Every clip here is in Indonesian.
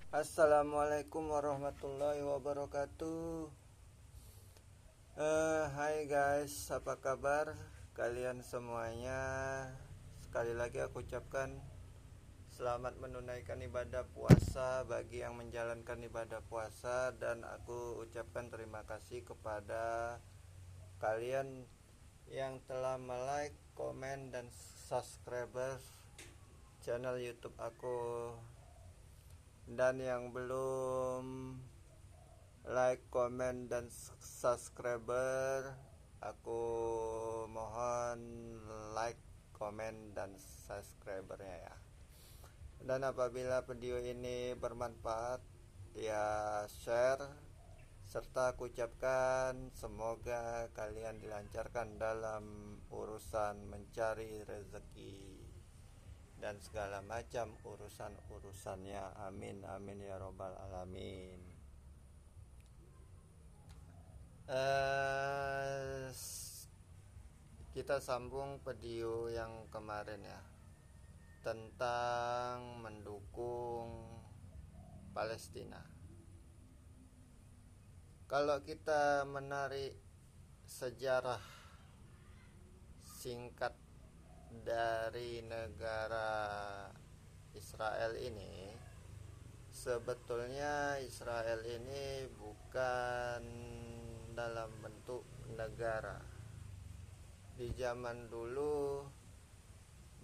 Assalamualaikum warahmatullahi wabarakatuh. Hai guys, apa kabar kalian semuanya? Sekali lagi aku ucapkan selamat menunaikan ibadah puasa bagi yang menjalankan ibadah puasa, dan aku ucapkan terima kasih kepada kalian yang telah like, komen, dan subscriber channel YouTube aku, dan yang belum like, komen, dan subscriber, aku mohon like, komen, dan subscribernya ya. Dan apabila video ini bermanfaat, ya share, serta aku ucapkan semoga kalian dilancarkan dalam urusan mencari rezeki dan segala macam urusan-urusannya. Amin amin ya robbal alamin. Kita sambung video yang kemarin ya, tentang mendukung Palestina. Kalau kita menarik sejarah singkat dari negara Israel ini, sebetulnya Israel ini bukan dalam bentuk negara. Di zaman dulu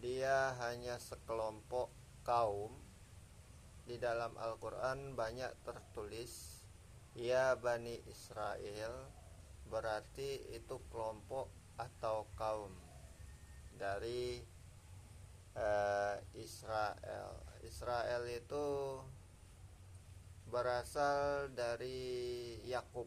dia hanya sekelompok kaum. Di dalam Al-Quran banyak tertulis ya Bani Israel, berarti itu kelompok atau kaum dari Israel. Israel itu berasal dari Yakub,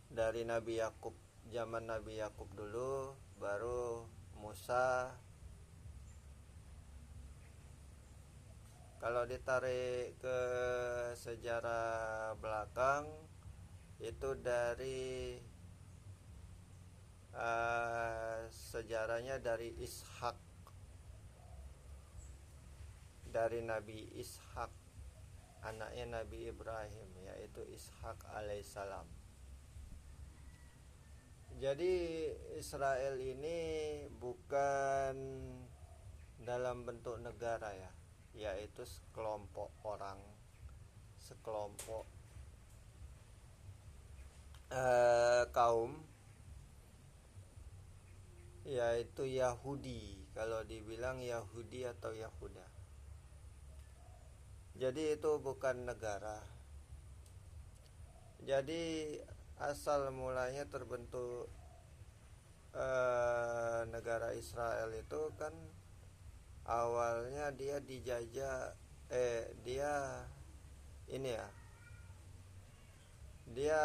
dari Nabi Yakub. Zaman Nabi Yakub dulu, baru Musa. Kalau ditarik ke sejarah belakang, itu dari sejarahnya dari Ishak, dari Nabi Ishak, anaknya Nabi Ibrahim, yaitu Ishak alaihissalam. Jadi Israel ini bukan dalam bentuk negara ya, yaitu sekelompok orang, sekelompok kaum, yaitu Yahudi. Kalau dibilang Yahudi atau Yahuda, jadi itu bukan negara. Jadi asal mulanya terbentuk negara Israel itu kan awalnya dia dijajah, dia ini ya, dia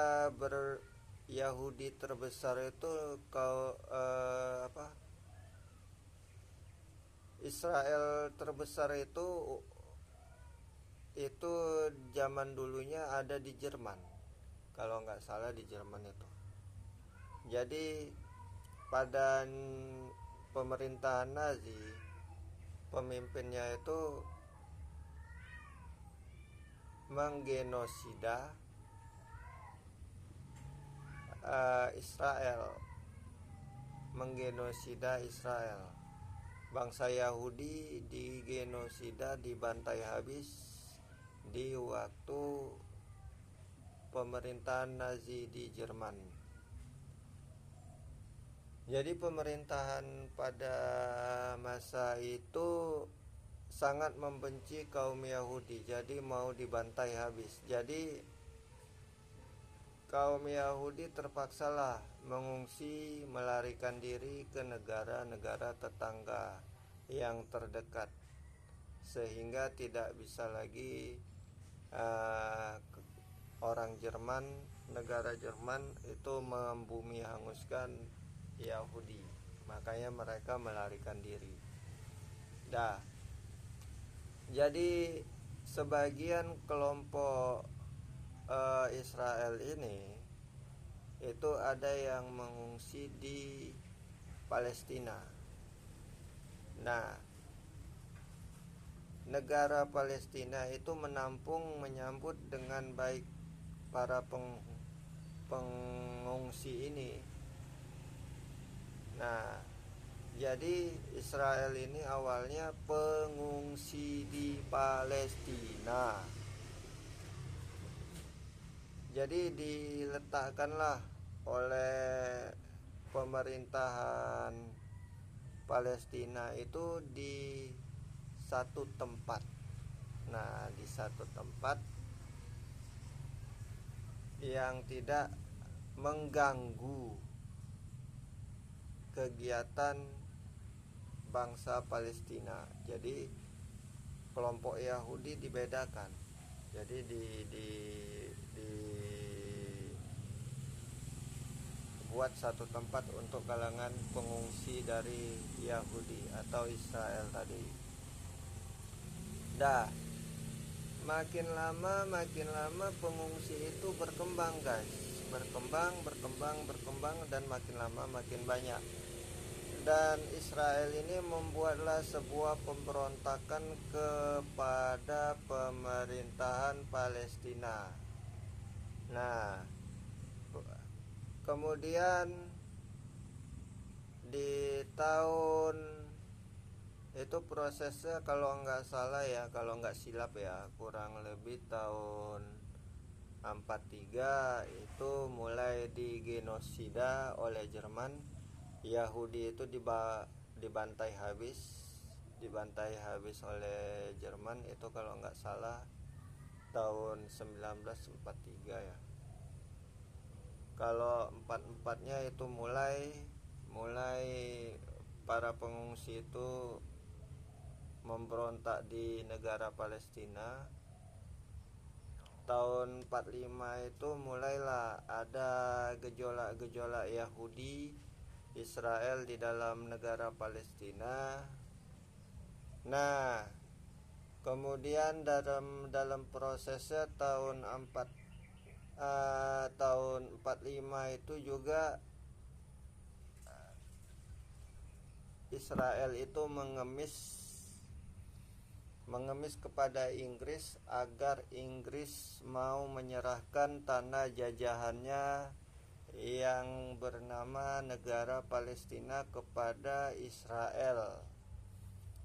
Yahudi terbesar itu Israel terbesar itu zaman dulunya ada di Jerman, kalau nggak salah di Jerman itu. Jadi pada pemerintahan Nazi, pemimpinnya itu menggenosida Israel, menggenosida Israel. Bangsa Yahudi digenosida, dibantai habis di waktu pemerintahan Nazi di Jerman. Jadi pemerintahan pada masa itu sangat membenci kaum Yahudi, jadi mau dibantai habis. Jadi kaum Yahudi terpaksalah mengungsi, melarikan diri ke negara-negara tetangga yang terdekat, sehingga tidak bisa lagi orang Jerman, negara Jerman itu membumi hanguskan Yahudi. Makanya mereka melarikan diri. Jadi sebagian kelompok Israel ini itu ada yang mengungsi di Palestina. Nah, negara Palestina itu menyambut dengan baik para pengungsi ini. Nah, jadi Israel ini awalnya pengungsi di Palestina. Jadi diletakkanlah oleh pemerintahan Palestina itu di satu tempat. Nah, di satu tempat yang tidak mengganggu kegiatan bangsa Palestina. Jadi kelompok Yahudi dibedakan. Jadi buat satu tempat untuk kalangan pengungsi dari Yahudi atau Israel tadi. Makin lama pengungsi itu berkembang, guys. Berkembang dan makin lama makin banyak. Dan Israel ini membuatlah sebuah pemberontakan kepada pemerintahan Palestina. Nah, kemudian di tahun itu prosesnya kalau nggak salah ya, kalau nggak silap ya, kurang lebih tahun 43 itu mulai digenosida oleh Jerman. Yahudi itu dibantai habis oleh Jerman itu kalau nggak salah tahun 1943 ya. Kalau 44-nya itu mulai para pengungsi itu memberontak di negara Palestina. Tahun 45 itu mulailah ada gejolak Yahudi Israel di dalam negara Palestina. Nah, kemudian dalam prosesnya tahun 45 itu juga Israel itu mengemis kepada Inggris agar Inggris mau menyerahkan tanah jajahannya yang bernama negara Palestina kepada Israel.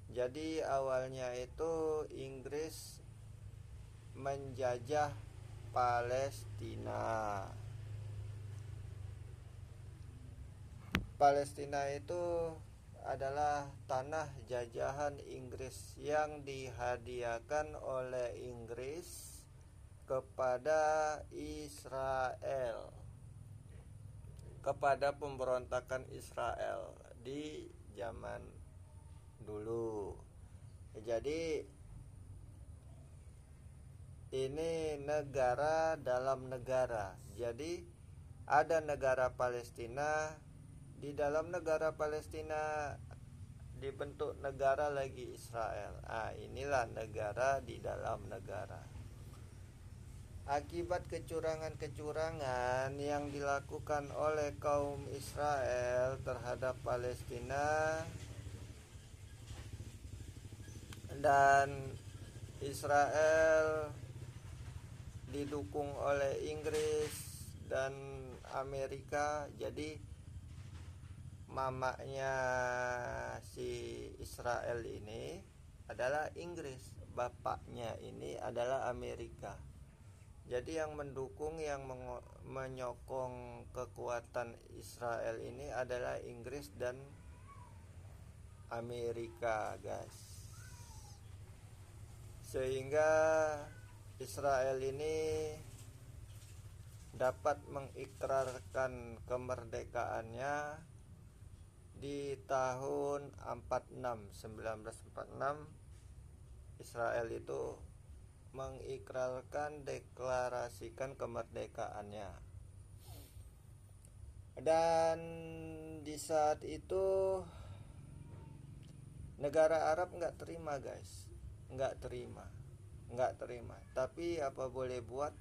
Jadi awalnya itu Inggris menjajah Palestina. Palestina itu adalah tanah jajahan Inggris yang dihadiahkan oleh Inggris kepada Israel, kepada pemberontakan Israel di zaman dulu. Jadi ini negara dalam negara. Jadi ada negara Palestina, di dalam negara Palestina dibentuk negara lagi Israel. Inilah negara di dalam negara. Akibat kecurangan yang dilakukan oleh kaum Israel terhadap Palestina, dan Israel didukung oleh Inggris dan Amerika. Jadi mamanya si Israel ini adalah Inggris, bapaknya ini adalah Amerika. Jadi yang mendukung, yang menyokong kekuatan Israel ini adalah Inggris dan Amerika, guys. Sehingga Israel ini dapat mengikrarkan kemerdekaannya di tahun 1946. Israel itu deklarasikan kemerdekaannya. Dan di saat itu negara Arab nggak terima, guys. Nggak terima. Tapi apa boleh buat,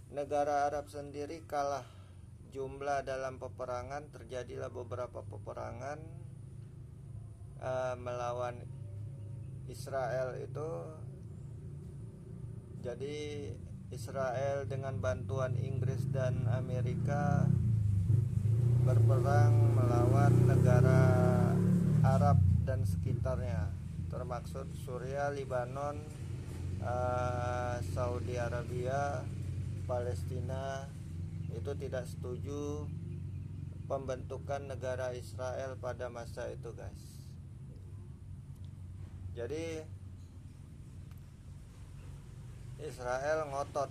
negara Arab sendiri kalah jumlah dalam peperangan. Terjadilah beberapa peperangan melawan Israel itu, jadi Israel dengan bantuan Inggris dan Amerika berperang melawan negara Arab dan sekitarnya, termasuk Suriah, Lebanon, Saudi Arabia, Palestina. Itu tidak setuju pembentukan negara Israel pada masa itu, guys. Jadi Israel ngotot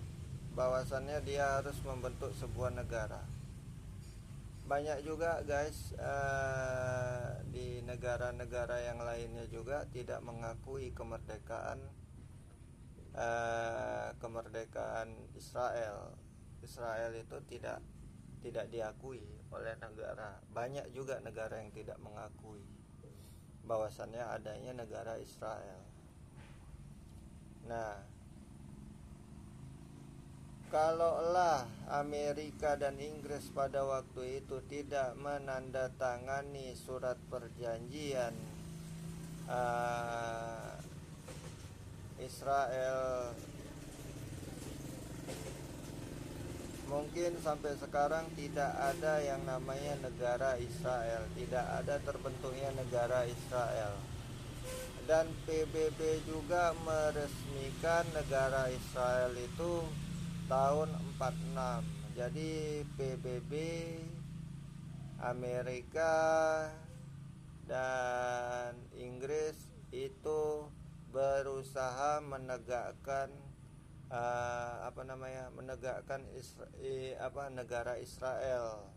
bahwasannya dia harus membentuk sebuah negara. Banyak juga, guys, di negara-negara yang lainnya juga tidak mengakui kemerdekaan Israel. Israel itu tidak diakui oleh negara. Banyak juga negara yang tidak mengakui bahwasannya adanya negara Israel. Nah, kalaulah Amerika dan Inggris pada waktu itu tidak menandatangani surat perjanjian Israel, mungkin sampai sekarang tidak ada yang namanya negara Israel, tidak ada terbentuknya negara Israel. Dan PBB juga meresmikan negara Israel itu tahun 46. Jadi PBB, Amerika dan Inggris itu berusaha menegakkan negara Israel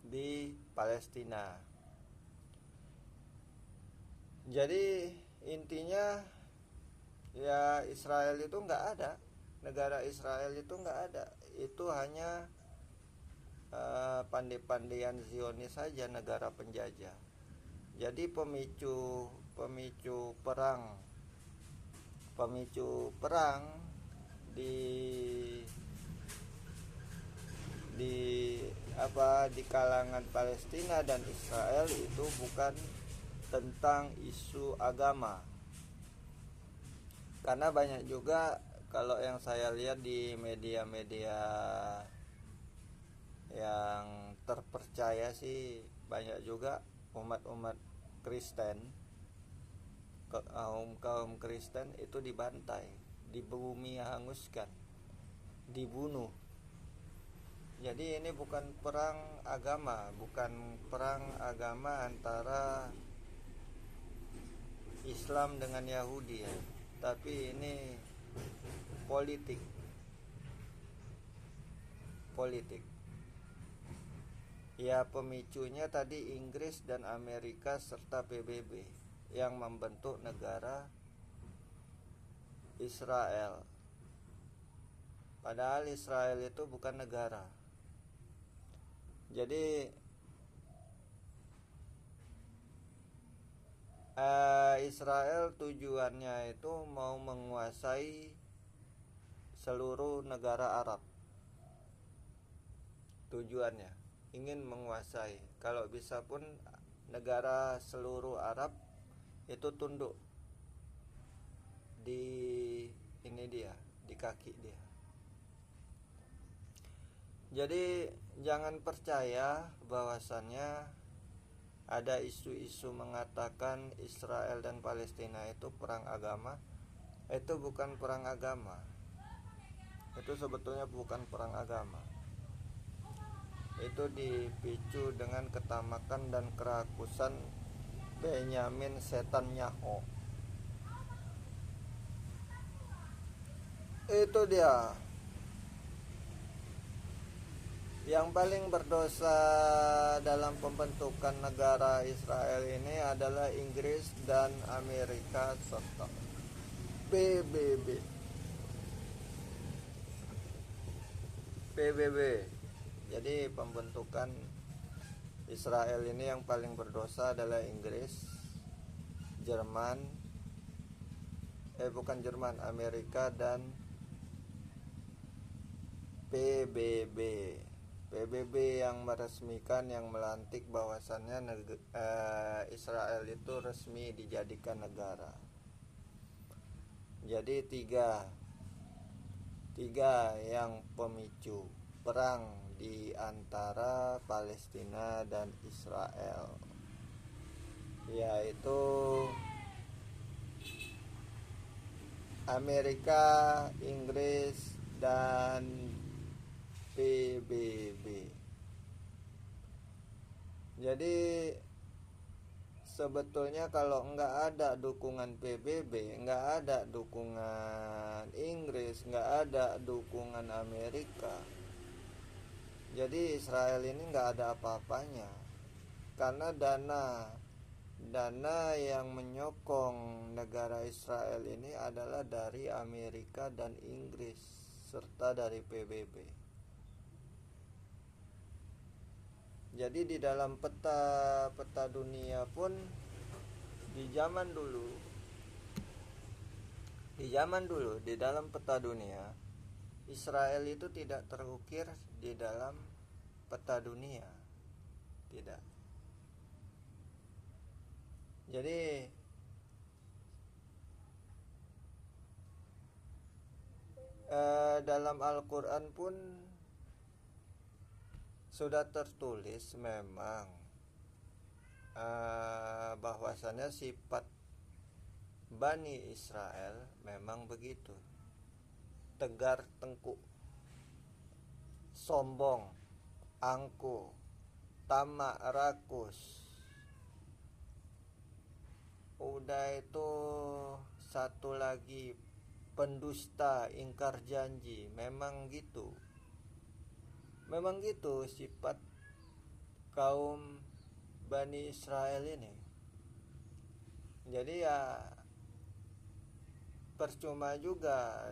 di Palestina. Jadi intinya ya Israel itu nggak ada, negara Israel itu nggak ada. Itu hanya pandai-pandaian Zionis saja, negara penjajah. Jadi pemicu perang di kalangan Palestina dan Israel itu bukan tentang isu agama. Karena banyak juga, kalau yang saya lihat di media-media yang terpercaya sih, banyak juga umat-umat Kristen, kaum Kristen itu dibantai, dibumi hanguskan, dibunuh. Jadi ini bukan perang agama, antara Islam dengan Yahudi ya, tapi ini politik. Ya, pemicunya tadi Inggris dan Amerika serta PBB yang membentuk negara Israel. Padahal Israel itu bukan negara. Jadi Israel tujuannya itu mau menguasai seluruh negara Arab. Tujuannya ingin menguasai, kalau bisa pun negara seluruh Arab itu tunduk di kaki dia. Jadi jangan percaya bahwasannya ada isu-isu mengatakan Israel dan Palestina itu perang agama. Itu bukan perang agama. Itu sebetulnya bukan perang agama. Itu dipicu dengan ketamakan dan kerakusan Benyamin Netanyahu. Itu dia. Yang paling berdosa dalam pembentukan negara Israel ini adalah Inggris dan Amerika serta PBB. Jadi pembentukan Israel ini yang paling berdosa adalah Inggris, Amerika dan PBB. PBB yang meresmikan, yang melantik bahwasannya Israel itu resmi dijadikan negara. Jadi tiga yang pemicu perang di antara Palestina dan Israel, yaitu Amerika, Inggris, dan PBB. Jadi sebetulnya kalau nggak ada dukungan PBB, nggak ada dukungan Inggris, nggak ada dukungan Amerika, jadi Israel ini nggak ada apa-apanya. Karena dana yang menyokong negara Israel ini adalah dari Amerika dan Inggris serta dari PBB. Jadi di dalam peta dunia pun di zaman dulu di dalam peta dunia Israel itu tidak terukir di dalam peta dunia, tidak. Jadi dalam Al-Quran pun sudah tertulis memang bahwasannya sifat Bani Israel memang begitu, tegar tengkuk, sombong, angkuh, tamak rakus. Udah itu satu lagi, pendusta, ingkar janji. Memang gitu sifat kaum Bani Israel ini. Jadi ya percuma juga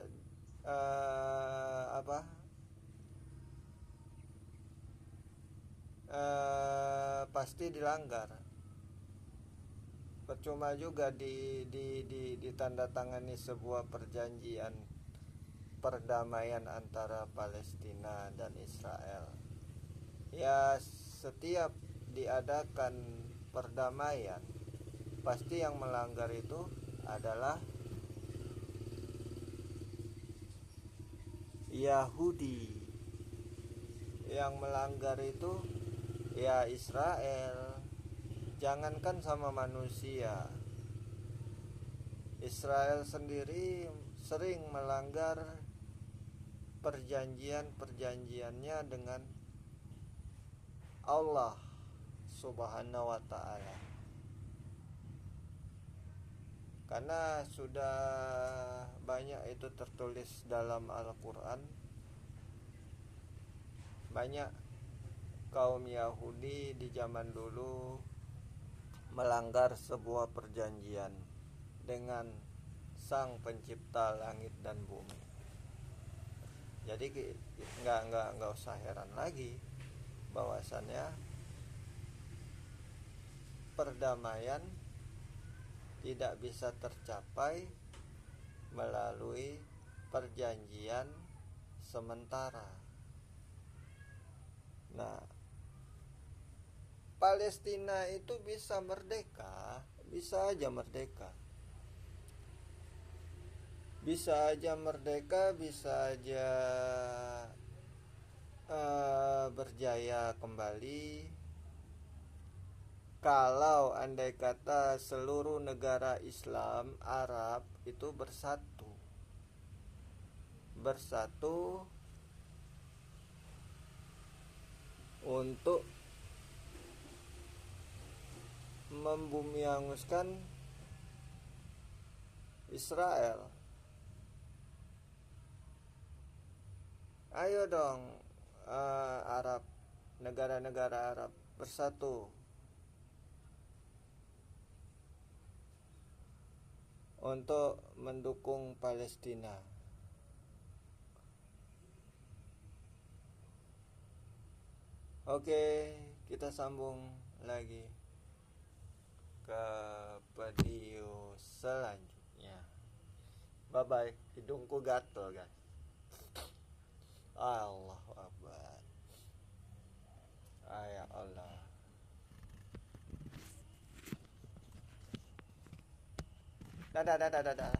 pasti dilanggar. Percuma juga ditandatangani sebuah perjanjian perdamaian antara Palestina dan Israel. Ya, setiap diadakan perdamaian, pasti yang melanggar itu adalah Yahudi. Yang melanggar itu ya Israel. Jangankan sama manusia, Israel sendiri sering melanggar perjanjiannya dengan Allah Subhanahu wa ta'ala. Karena sudah banyak itu tertulis dalam Al-Quran, banyak kaum Yahudi di zaman dulu melanggar sebuah perjanjian dengan Sang Pencipta langit dan bumi. Jadi nggak usah heran lagi bahwasannya perdamaian tidak bisa tercapai melalui perjanjian sementara. Nah, Palestina itu bisa merdeka, bisa aja merdeka, bisa aja berjaya kembali kalau andai kata seluruh negara Islam Arab itu bersatu untuk membumianguskan Israel. Ayo dong, Arab, negara-negara Arab bersatu untuk mendukung Palestina. Oke, kita sambung lagi ke video selanjutnya. Bye bye. Hidungku gatel, guys. Allahu Akbar. Ya Allah. Dadah.